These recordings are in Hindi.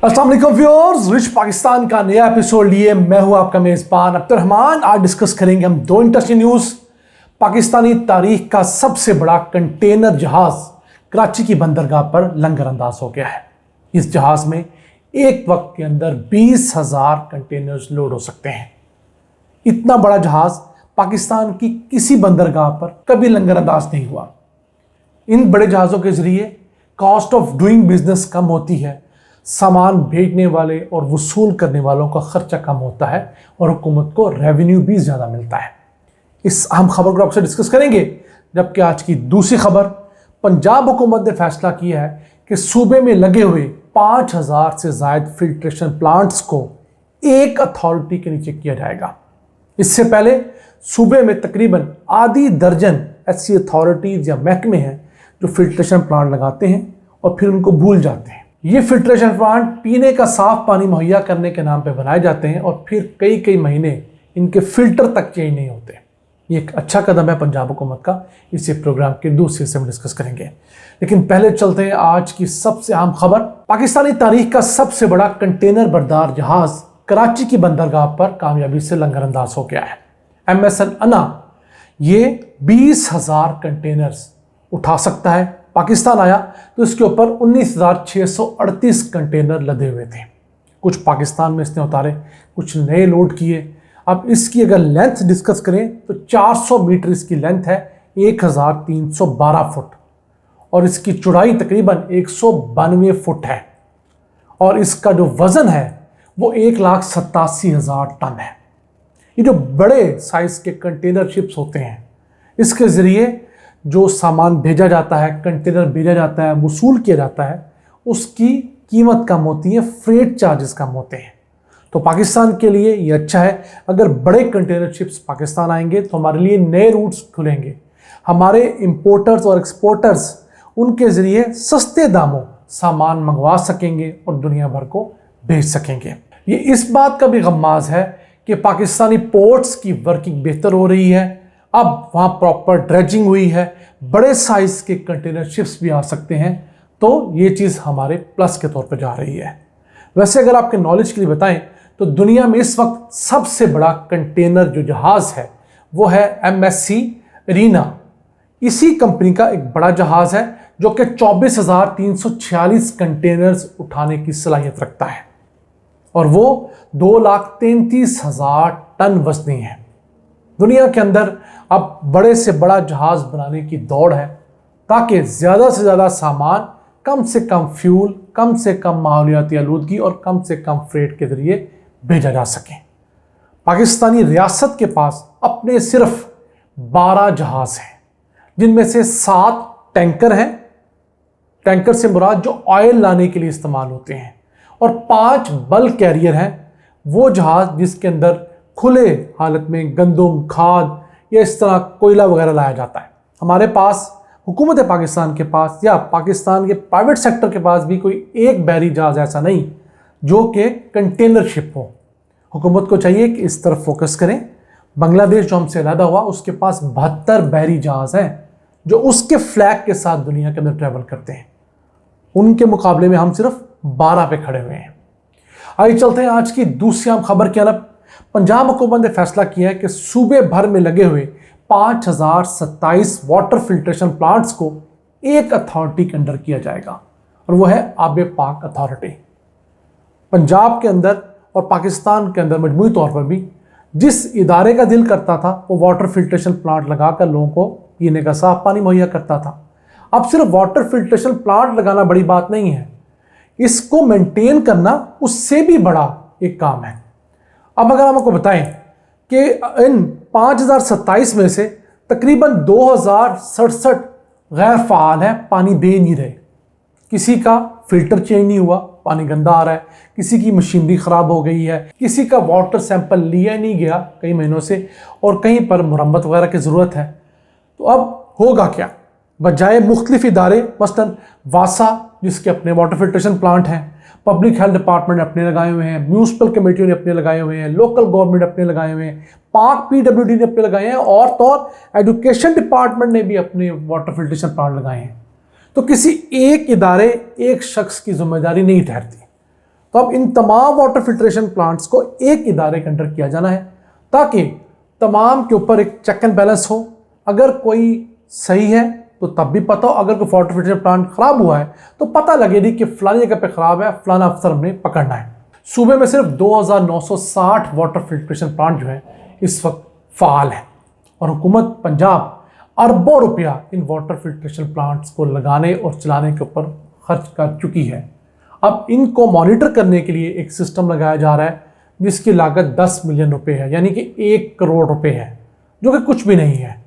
अस्सलाम वालेकुम व्यूअर्स, रिच पाकिस्तान का नया एपिसोड लिए मैं हूं आपका मेजबान अब्दुर्रहमान। आज डिस्कस करेंगे हम दो इंटरेस्टिंग न्यूज़। पाकिस्तानी तारीख का सबसे बड़ा कंटेनर जहाज कराची की बंदरगाह पर लंगर अंदाज हो गया है। इस जहाज में एक वक्त के अंदर 20,000 कंटेनर्स लोड हो सकते हैं। इतना बड़ा जहाज पाकिस्तान की किसी बंदरगाह पर कभी लंगर अंदाज नहीं हुआ। इन बड़े जहाज़ों के जरिए कॉस्ट ऑफ डूइंग बिजनेस कम होती है, सामान भेजने वाले और वसूल करने वालों का खर्चा कम होता है और हुकूमत को रेवेन्यू भी ज़्यादा मिलता है। इस अहम खबर को आपसे डिस्कस करेंगे। जबकि आज की दूसरी खबर, पंजाब हुकूमत ने फैसला किया है कि सूबे में लगे हुए 5,000 से ज़ायद फिल्ट्रेशन प्लांट्स को एक अथॉरिटी के नीचे किया जाएगा। इससे पहले सूबे में तकरीबन आधी दर्जन ऐसी अथॉरिटीज़ या महकमे हैं जो फिल्ट्रेशन प्लांट लगाते हैं और फिर उनको भूल जाते हैं। ये फिल्ट्रेशन प्लांट पीने का साफ पानी मुहैया करने के नाम पे बनाए जाते हैं और फिर कई कई महीने इनके फिल्टर तक चेंज नहीं होते। ये एक अच्छा कदम है पंजाब हुकूमत का। इसे प्रोग्राम के दूसरे हिस्से में डिस्कस करेंगे, लेकिन पहले चलते हैं आज की सबसे अहम खबर। पाकिस्तानी तारीख का सबसे बड़ा कंटेनर बरदार जहाज कराची की बंदरगाह पर कामयाबी से लंगर अंदाज हो गया है। MSN अन्ना ये 20,000 कंटेनर्स उठा सकता है। पाकिस्तान आया तो इसके ऊपर 19,638 कंटेनर लदे हुए थे। कुछ पाकिस्तान में इसने उतारे, कुछ नए लोड किए। अब इसकी अगर लेंथ डिस्कस करें तो 400 मीटर इसकी लेंथ है, 1,312 फुट, और इसकी चौड़ाई तकरीबन 192 फुट है, और इसका जो वज़न है वो 1,87,000 टन है। ये जो बड़े साइज़ के कंटेनर शिप्स होते हैं, इसके ज़रिए जो सामान भेजा जाता है, कंटेनर भेजा जाता है, वसूल किया जाता है, उसकी कीमत कम होती है, फ्रेट चार्जेस कम होते हैं। तो पाकिस्तान के लिए ये अच्छा है। अगर बड़े कंटेनर शिप्स पाकिस्तान आएंगे तो हमारे लिए नए रूट्स खुलेंगे। हमारे इंपोर्टर्स और एक्सपोर्टर्स उनके ज़रिए सस्ते दामों सामान मंगवा सकेंगे और दुनिया भर को भेज सकेंगे। ये इस बात का भी गम्माज़ है कि पाकिस्तानी पोर्ट्स की वर्किंग बेहतर हो रही है। अब वहाँ प्रॉपर ड्रेजिंग हुई है, बड़े साइज़ के कंटेनर शिप्स भी आ सकते हैं, तो ये चीज़ हमारे प्लस के तौर पर जा रही है। वैसे अगर आपके नॉलेज के लिए बताएं तो दुनिया में इस वक्त सबसे बड़ा कंटेनर जो जहाज़ है वो है MSC एरिना। इसी कंपनी का एक बड़ा जहाज़ है जो कि 24,346 कंटेनर्स उठाने की सलाहियत रखता है, और वो 2,33,000 टन वज़नी है। दुनिया के अंदर अब बड़े से बड़ा जहाज़ बनाने की दौड़ है ताकि ज़्यादा से ज़्यादा सामान कम से कम फ्यूल, कम से कम माहौलियाती आलूदगी और कम से कम फ्रेट के ज़रिए भेजा जा सके। पाकिस्तानी रियासत के पास अपने सिर्फ 12 जहाज़ हैं, जिनमें से 7 टैंकर हैं। टैंकर से मुराद जो ऑयल लाने के लिए इस्तेमाल होते हैं, और 5 बल्क कैरियर हैं, वो जहाज़ जिसके अंदर खुले हालत में गंदम, खाद या इस तरह कोयला वगैरह लाया जाता है। हमारे पास हुकूमत पाकिस्तान के पास या पाकिस्तान के प्राइवेट सेक्टर के पास भी कोई एक बहरी जहाज़ ऐसा नहीं जो कि कंटेनर शिप हो। हुकूमत को चाहिए कि इस तरफ फोकस करें। बांग्लादेश जो हमसे अलहदा हुआ, उसके पास 72 बहरी जहाज़ हैं जो उसके फ्लैग के साथ दुनिया के अंदर ट्रैवल करते हैं। उनके मुकाबले में हम सिर्फ 12 पे खड़े हुए हैं। आइए चलते हैं आज की दूसरी आम खबर की तरफ। पंजाब हुकूमत ने फैसला किया है कि सूबे भर में लगे हुए 5,027 वाटर फिल्ट्रेशन प्लांट्स को एक अथॉरिटी के अंडर किया जाएगा, और वो है आब पाक अथॉरिटी। पंजाब के अंदर और पाकिस्तान के अंदर मजमूई तौर पर भी जिस इदारे का दिल करता था वो वाटर फिल्ट्रेशन प्लांट लगाकर लोगों को पीने का साफ पानी मुहैया करता था। अब सिर्फ वाटर फिल्ट्रेशन प्लांट लगाना बड़ी बात नहीं है, इसको मेंटेन करना उससे भी बड़ा एक काम है। अब अगर हम आपको बताएं कि इन 5,027 में से तकरीबन 2,067 गैर फ़ाल हैं, पानी दे नहीं रहे। किसी का फ़िल्टर चेंज नहीं हुआ, पानी गंदा आ रहा है, किसी की मशीनरी ख़राब हो गई है, किसी का वाटर सैंपल लिया नहीं गया कई महीनों से, और कहीं पर मुरम्मत वगैरह की ज़रूरत है। तो अब होगा क्या? बजाय मुख्तलिफ इदारे, मसलन वासा जिसके अपने वाटर फिल्ट्रेशन प्लांट हैं, पब्लिक हेल्थ डिपार्टमेंट ने अपने लगाए हुए हैं, म्यूनसिपल कमेटियों ने अपने लगाए हुए हैं, लोकल गवर्नमेंट अपने लगाए हुए हैं, पाक PWD ने अपने लगाए हैं, और तो और एजुकेशन डिपार्टमेंट ने भी अपने वाटर फिल्ट्रेशन प्लांट लगाए हैं। तो किसी एक इदारे, एक शख्स की जिम्मेदारी नहीं ठहरती। तो अब इन तमाम वाटर फिल्ट्रेशन प्लांट्स को एक इदारे के अंडर किया जाना है ताकि तमाम के ऊपर एक चेक एंड बैलेंस हो। अगर कोई सही है तो तब भी पता हो, अगर कोई वाटर फिल्ट्रेशन प्लांट खराब हुआ है तो पता लगे नहीं कि फलानी जगह पे खराब है, फलाना अफसर हमने पकड़ना है। सूबे में सिर्फ 2960 वाटर फिल्ट्रेशन प्लांट जो है इस वक्त फाल है और हुकूमत पंजाब अरबों रुपया इन वाटर फिल्ट्रेशन प्लांट्स को लगाने और चलाने के ऊपर खर्च कर चुकी है। अब इनको मॉनिटर करने के लिए एक सिस्टम लगाया जा रहा है जिसकी लागत 10 मिलियन रुपए है, यानी कि 1 करोड़ रुपए है, जो कि कुछ भी नहीं है।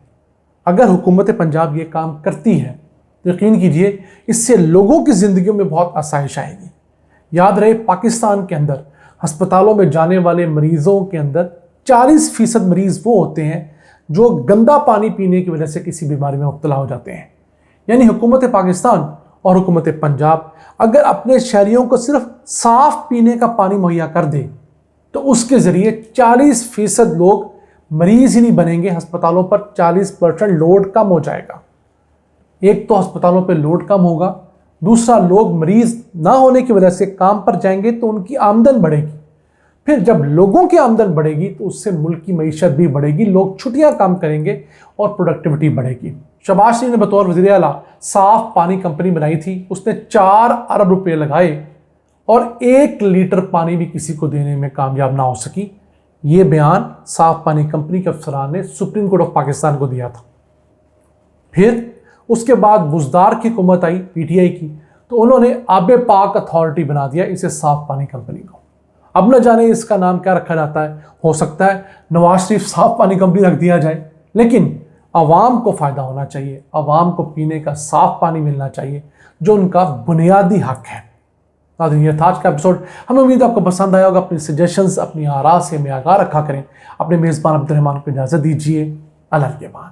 अगर हुकूमत पंजाब ये काम करती है तो यकीन कीजिए इससे लोगों की ज़िंदगियों में बहुत आसाइश आएगी। याद रहे, पाकिस्तान के अंदर अस्पतालों में जाने वाले मरीज़ों के अंदर 40% मरीज़ वो होते हैं जो गंदा पानी पीने की वजह से किसी बीमारी में मुब्तला हो जाते हैं। यानी हुकूमत पाकिस्तान और हुकूमत पंजाब अगर अपने शहरियों को सिर्फ साफ़ पीने का पानी मुहैया कर दे तो उसके ज़रिए 40% लोग मरीज़ ही नहीं बनेंगे, अस्पतालों पर 40% लोड कम हो जाएगा। एक तो अस्पतालों पर लोड कम होगा, दूसरा लोग मरीज़ ना होने की वजह से काम पर जाएंगे तो उनकी आमदन बढ़ेगी। फिर जब लोगों की आमदन बढ़ेगी तो उससे मुल्क की मईशत भी बढ़ेगी, लोग छुट्टियां काम करेंगे और प्रोडक्टिविटी बढ़ेगी। शहबाज शरीफ ने बतौर वज़ीर आला साफ पानी कंपनी बनाई थी, उसने 4 अरब रुपए लगाए और 1 लीटर पानी भी किसी को देने में कामयाब ना हो सकी। ये बयान साफ पानी कंपनी के अफसरान ने सुप्रीम कोर्ट ऑफ पाकिस्तान को दिया था। फिर उसके बाद बुज़दार की हुकूमत आई PTI की, तो उन्होंने आबे पाक अथॉरिटी बना दिया इसे साफ पानी कंपनी को। अब न जाने इसका नाम क्या रखा जाता है, हो सकता है नवाज शरीफ साफ पानी कंपनी रख दिया जाए, लेकिन आवाम को फ़ायदा होना चाहिए, आवाम को पीने का साफ पानी मिलना चाहिए जो उनका बुनियादी हक है। नाज़रीन, ये था आज का एपिसोड। हमें उम्मीद आपको पसंद आया होगा। अपनी सजेशंस, अपनी आरा से हमें आगाह रखा करें। अपने मेज़बान अब्दुल रहमान को इजाज़त दीजिए। अल्लाह के बाद।